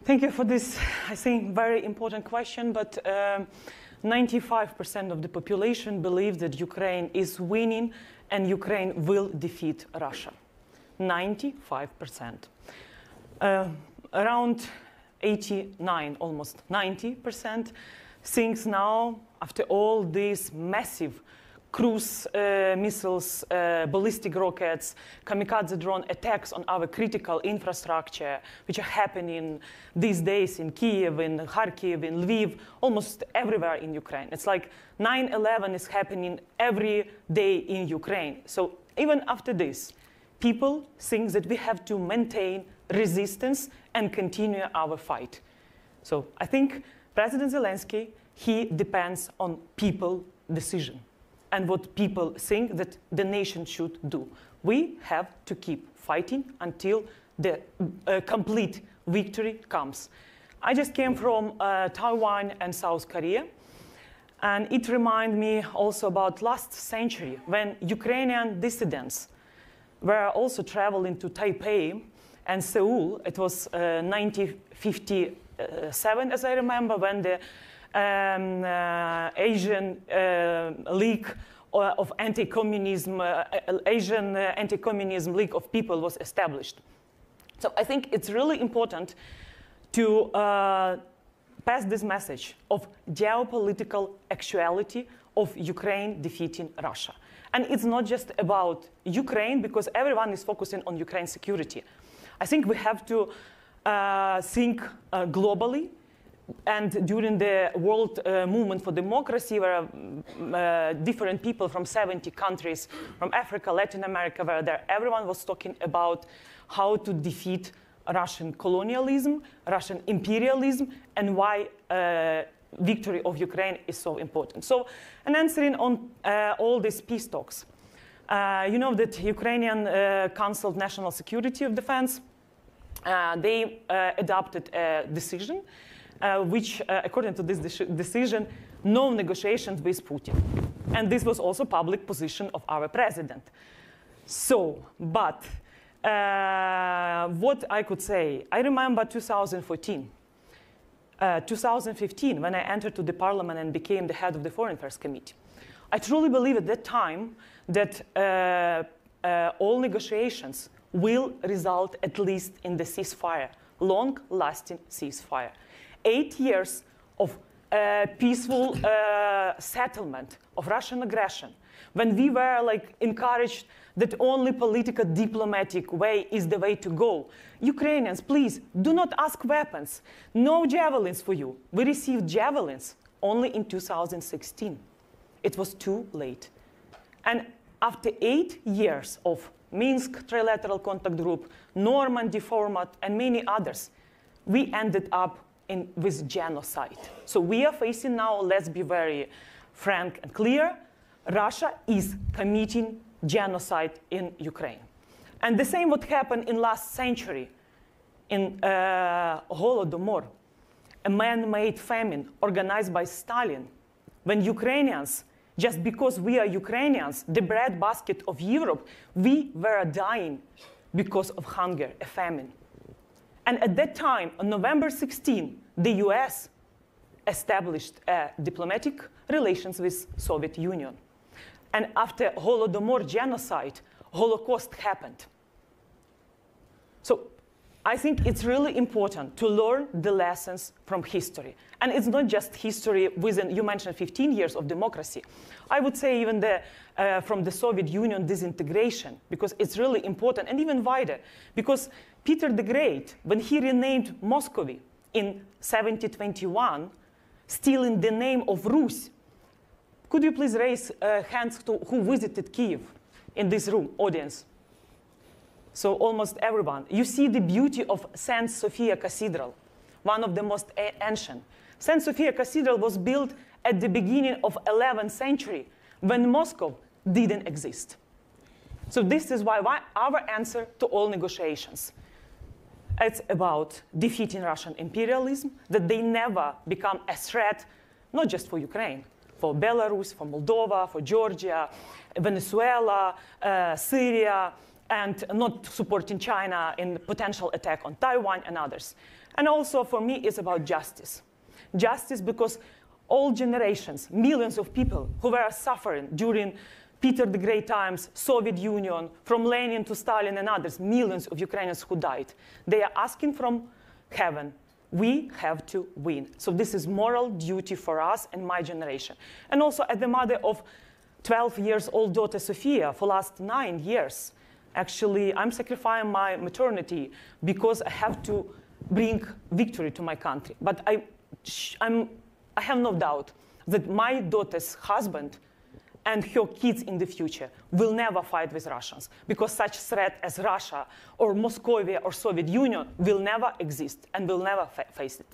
Thank you for this, I think, very important question, but 95% of the population believe that Ukraine is winning and Ukraine will defeat Russia. 95%. Around 89, almost 90% thinks now, after all these massive cruise missiles, ballistic rockets, kamikaze drone attacks on our critical infrastructure, which are happening these days in Kyiv, in Kharkiv, in Lviv, almost everywhere in Ukraine. It's like 9/11 is happening every day in Ukraine. So even after this, people think that we have to maintain resistance and continue our fight. So I think President Zelensky, he depends on people decision and what people think that the nation should do. We have to keep fighting until the complete victory comes. I just came from Taiwan and South Korea, and it reminded me also about last century when Ukrainian dissidents were also traveling to Taipei and Seoul. It was 1957, as I remember, when the Asian League of Anti-Communism, Asian Anti-Communism League of People was established. So I think it's really important to pass this message of geopolitical actuality of Ukraine defeating Russia. And it's not just about Ukraine, because everyone is focusing on Ukraine's security. I think we have to think globally. And during the World Movement for Democracy, where different people from 70 countries, from Africa, Latin America, were there, everyone was talking about how to defeat Russian colonialism, Russian imperialism, and why victory of Ukraine is so important. So, and answering on all these peace talks, you know that Ukrainian Council of National Security of Defense, they adopted a decision which, according to this decision, no negotiations with Putin. And this was also public position of our president. So, but what I could say, I remember 2014, 2015, when I entered to the parliament and became the head of the Foreign Affairs Committee. I truly believe at that time that all negotiations will result at least in the ceasefire, long-lasting ceasefire. 8 years of peaceful settlement of Russian aggression, when we were like encouraged that only political diplomatic way is the way to go. Ukrainians, please, do not ask weapons. No javelins for you. We received javelins only in 2016. It was too late. And after 8 years of Minsk Trilateral Contact Group, Normandy format, and many others, we ended up with genocide. So we are facing now, let's be very frank and clear, Russia is committing genocide in Ukraine. And the same what happened in last century in Holodomor, a man-made famine organized by Stalin, when Ukrainians, just because we are Ukrainians, the breadbasket of Europe, we were dying because of hunger, a famine. And at that time, on November 16, the US established diplomatic relations with Soviet Union. And after Holodomor genocide, Holocaust happened. So I think it's really important to learn the lessons from history. And it's not just history within, you mentioned 15 years of democracy. I would say even from the Soviet Union disintegration, because it's really important, and even wider, because Peter the Great, when he renamed Muscovy in 1721, still in the name of Rus. Could you please raise hands who visited Kyiv in this room, audience? So almost everyone. You see the beauty of St. Sophia Cathedral, one of the most ancient. St. Sophia Cathedral was built at the beginning of 11th century, when Moscow didn't exist. So this is why our answer to all negotiations. It's about defeating Russian imperialism, that they never become a threat, not just for Ukraine, for Belarus, for Moldova, for Georgia, Venezuela, Syria, and not supporting China in potential attack on Taiwan and others. And also, for me, it's about justice. Justice because all generations, millions of people who were suffering during Peter the Great times, Soviet Union, from Lenin to Stalin and others, millions of Ukrainians who died. They are asking from heaven, we have to win. So this is moral duty for us and my generation. And also as the mother of 12-year-old daughter Sofia for last 9 years, actually I'm sacrificing my maternity because I have to bring victory to my country. But I have no doubt that my daughter's husband and her kids in the future will never fight with Russians, because such threat as Russia or Moscow or Soviet Union will never exist and will never face it.